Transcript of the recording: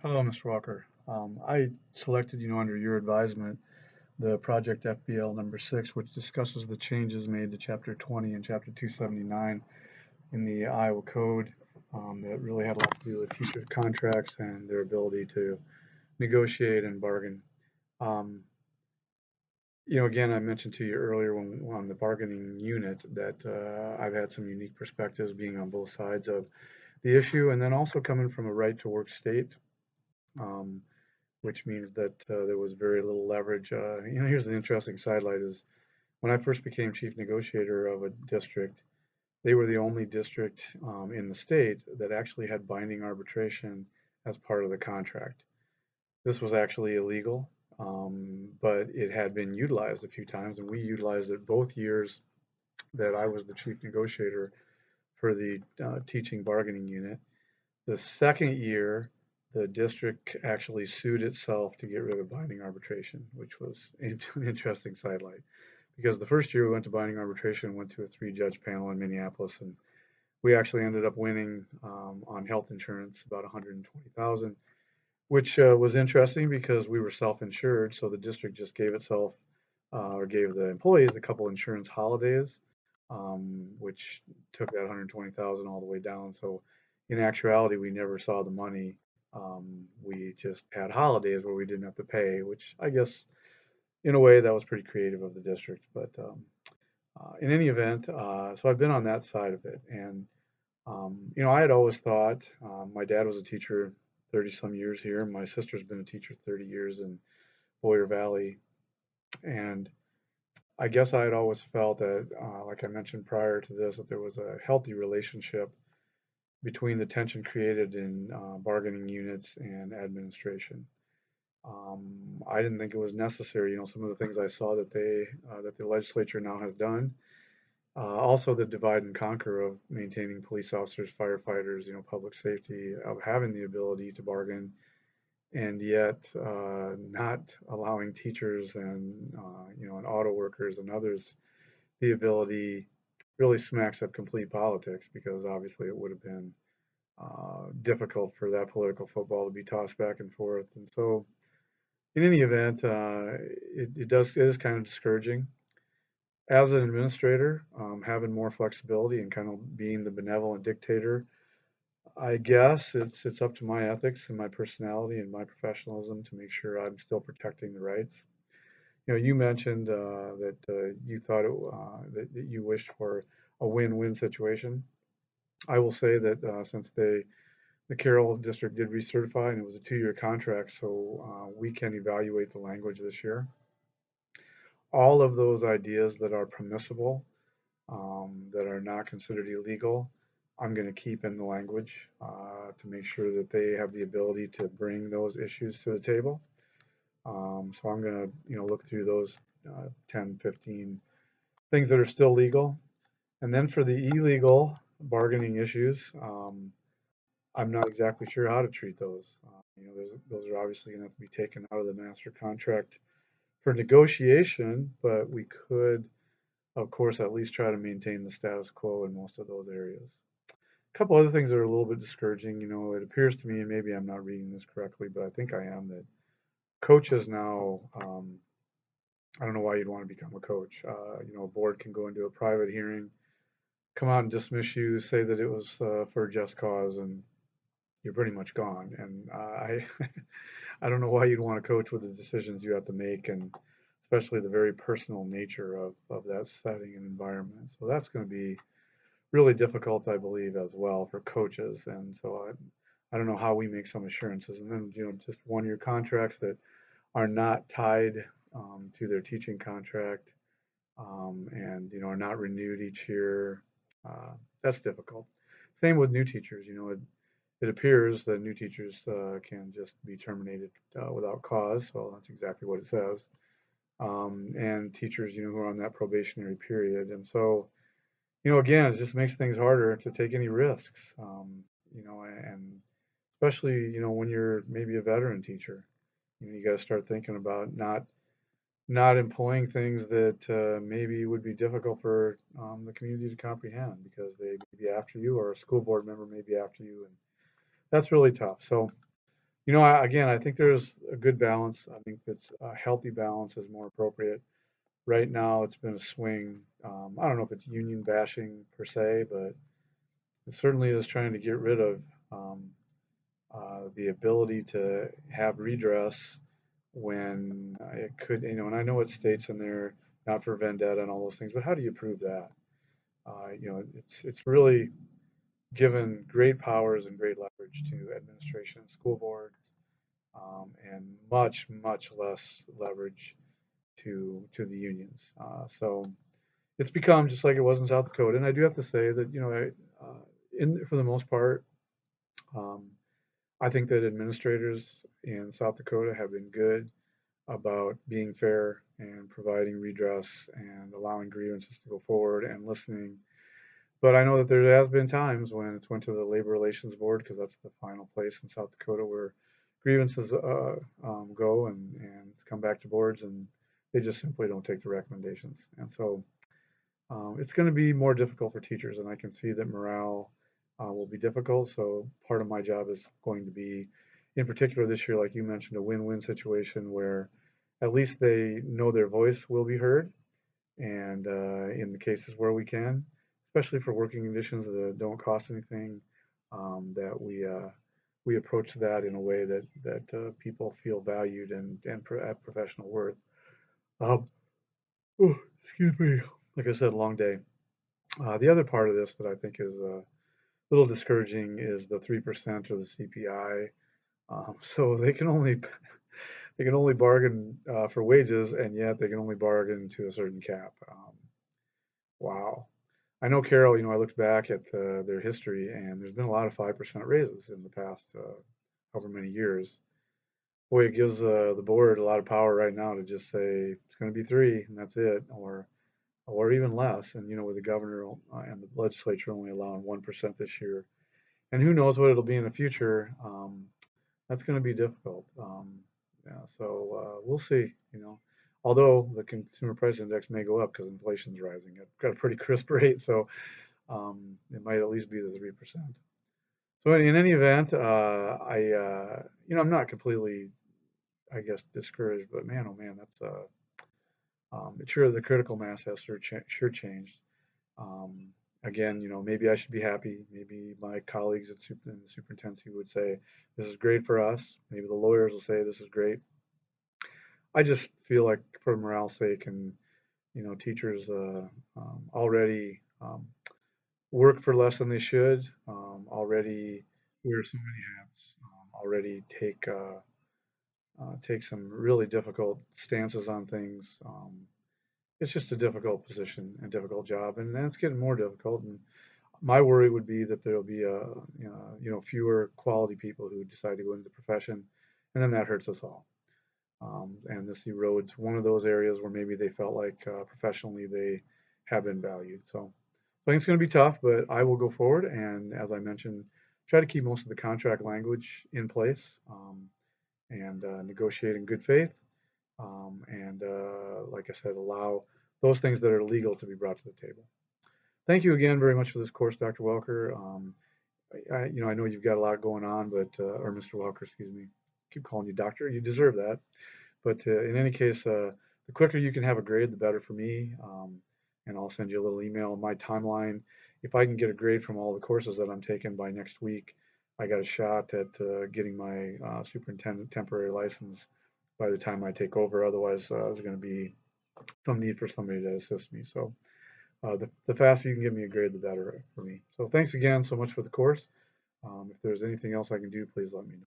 Hello, Mr. Walker. I selected, under your advisement, the Project FBL number 6, which discusses the changes made to Chapter 20 and Chapter 279 in the Iowa Code that really had a lot to do with teacher contracts and their ability to negotiate and bargain. Um, again, I mentioned to you earlier when on the bargaining unit that I've had some unique perspectives being on both sides of the issue, and then also coming from a right to work state. Um, which means that there was very little leverage. Here's an interesting sidelight is when I first became chief negotiator of a district, they were the only district in the state that actually had binding arbitration as part of the contract. This was actually illegal, but it had been utilized a few times, and we utilized it both years that I was the chief negotiator for the teaching bargaining unit. The second year, the district actually sued itself to get rid of binding arbitration, which was an interesting sidelight. Because the first year we went to binding arbitration, went to a 3-judge panel in Minneapolis, and we actually ended up winning on health insurance about 120,000, which was interesting because we were self-insured, so the district just gave itself or gave the employees a couple insurance holidays, which took that 120,000 all the way down. So in actuality, we never saw the money. We just had holidays where we didn't have to pay, which I guess in a way that was pretty creative of the district. But in any event, so I've been on that side of it, and I had always thought my dad was a teacher 30 some years here. My sister's been a teacher 30 years in Boyer Valley, and I guess I had always felt that, like I mentioned prior to this, that there was a healthy relationship between the tension created in bargaining units and administration. I didn't think it was necessary. Some of the things I saw that that the legislature now has done. Also, the divide and conquer of maintaining police officers, firefighters, public safety, of having the ability to bargain, and yet not allowing teachers and and auto workers and others the ability really smacks up complete politics because obviously it would have been difficult for that political football to be tossed back and forth. And so, in any event, it is kind of discouraging. As an administrator, having more flexibility and kind of being the benevolent dictator, I guess it's up to my ethics and my personality and my professionalism to make sure I'm still protecting the rights. You mentioned that you thought that you wished for a win-win situation. I will say that since the Carroll district did recertify and it was a 2-year contract, so we can evaluate the language this year. All of those ideas that are permissible, that are not considered illegal, I'm going to keep in the language to make sure that they have the ability to bring those issues to the table. So I'm going to, look through those 10, 15 things that are still legal. And then for the illegal bargaining issues, I'm not exactly sure how to treat those. Those are obviously going to have to be taken out of the master contract for negotiation, but we could, of course, at least try to maintain the status quo in most of those areas. A couple other things that are a little bit discouraging. It appears to me, and maybe I'm not reading this correctly, but I think I am, that coaches now, I don't know why you'd want to become a coach. A board can go into a private hearing, come out and dismiss you, say that it was for a just cause, and you're pretty much gone. And I don't know why you'd want to coach with the decisions you have to make, and especially the very personal nature of that setting and environment. So that's going to be really difficult, I believe, as well for coaches. And so I don't know how we make some assurances. And then, just 1-year contracts that are not tied to their teaching contract, and are not renewed each year. That's difficult. Same with new teachers. It appears that new teachers can just be terminated without cause. Well, that's exactly what it says. And teachers, who are on that probationary period. And so, again, it just makes things harder to take any risks. And especially, when you're maybe a veteran teacher, you got to start thinking about not employing things that maybe would be difficult for the community to comprehend because they may be after you or a school board member may be after you. And that's really tough. So, Again, I think there's a good balance. I think that's a healthy balance is more appropriate. Right now, it's been a swing. I don't know if it's union bashing per se, but it certainly is trying to get rid of um, the ability to have redress when it could, and I know it states in there not for vendetta and all those things, but how do you prove that? It's really given great powers and great leverage to administration, school boards, and much, much less leverage to the unions. So it's become just like it was in South Dakota. And I do have to say that, for the most part, um, I think that administrators in South Dakota have been good about being fair and providing redress and allowing grievances to go forward and listening. But I know that there has been times when it's went to the Labor Relations Board because that's the final place in South Dakota where grievances go and come back to boards, and they just simply don't take the recommendations. And so it's going to be more difficult for teachers, and I can see that morale will be difficult. So part of my job is going to be, in particular this year, like you mentioned, a win-win situation where at least they know their voice will be heard, and in the cases where we can, especially for working conditions that don't cost anything, that we approach that in a way that people feel valued and at professional worth. Um, Excuse me. Like I said, long day. The other part of this that I think is a little discouraging is the 3% of the CPI. So they can only bargain for wages, and yet they can only bargain to a certain cap. Wow. I know, Carol. I looked back at their history, and there's been a lot of 5% raises in the past however many years. Boy, it gives the board a lot of power right now to just say it's going to be 3 and that's it, or even less. And with the governor and the legislature only allowing 1% this year, and who knows what it'll be in the future. That's going to be difficult. Yeah, so we'll see. Although the consumer price index may go up because inflation's rising at got a pretty crisp rate, so it might at least be the 3%. So in any event, I'm not completely, I guess, discouraged, but man, oh man, that's sure the critical mass has sure changed. Um, Again, maybe I should be happy. Maybe my colleagues in the superintendency would say this is great for us. Maybe the lawyers will say this is great. I just feel like for morale's sake, and teachers already work for less than they should. Already wear so many hats. Already take some really difficult stances on things. It's just a difficult position and difficult job, and then it's getting more difficult. And my worry would be that there'll be fewer quality people who decide to go into the profession, and then that hurts us all. And this erodes one of those areas where maybe they felt like professionally they have been valued. So I think it's going to be tough, but I will go forward and, as I mentioned, try to keep most of the contract language in place, and negotiate in good faith, and like I said, allow those things that are legal to be brought to the table. Thank you again very much for this course, Dr. Welker. I know you've got a lot going on, but or Mr. Welker, excuse me. Keep calling you doctor. You deserve that. But in any case, the quicker you can have a grade, the better for me. And I'll send you a little email on my timeline. If I can get a grade from all the courses that I'm taking by next week, I got a shot at getting my superintendent temporary license by the time I take over. Otherwise, there's going to be some need for somebody to assist me. So the faster you can give me a grade, the better for me. So thanks again so much for the course. If there's anything else I can do, please let me know.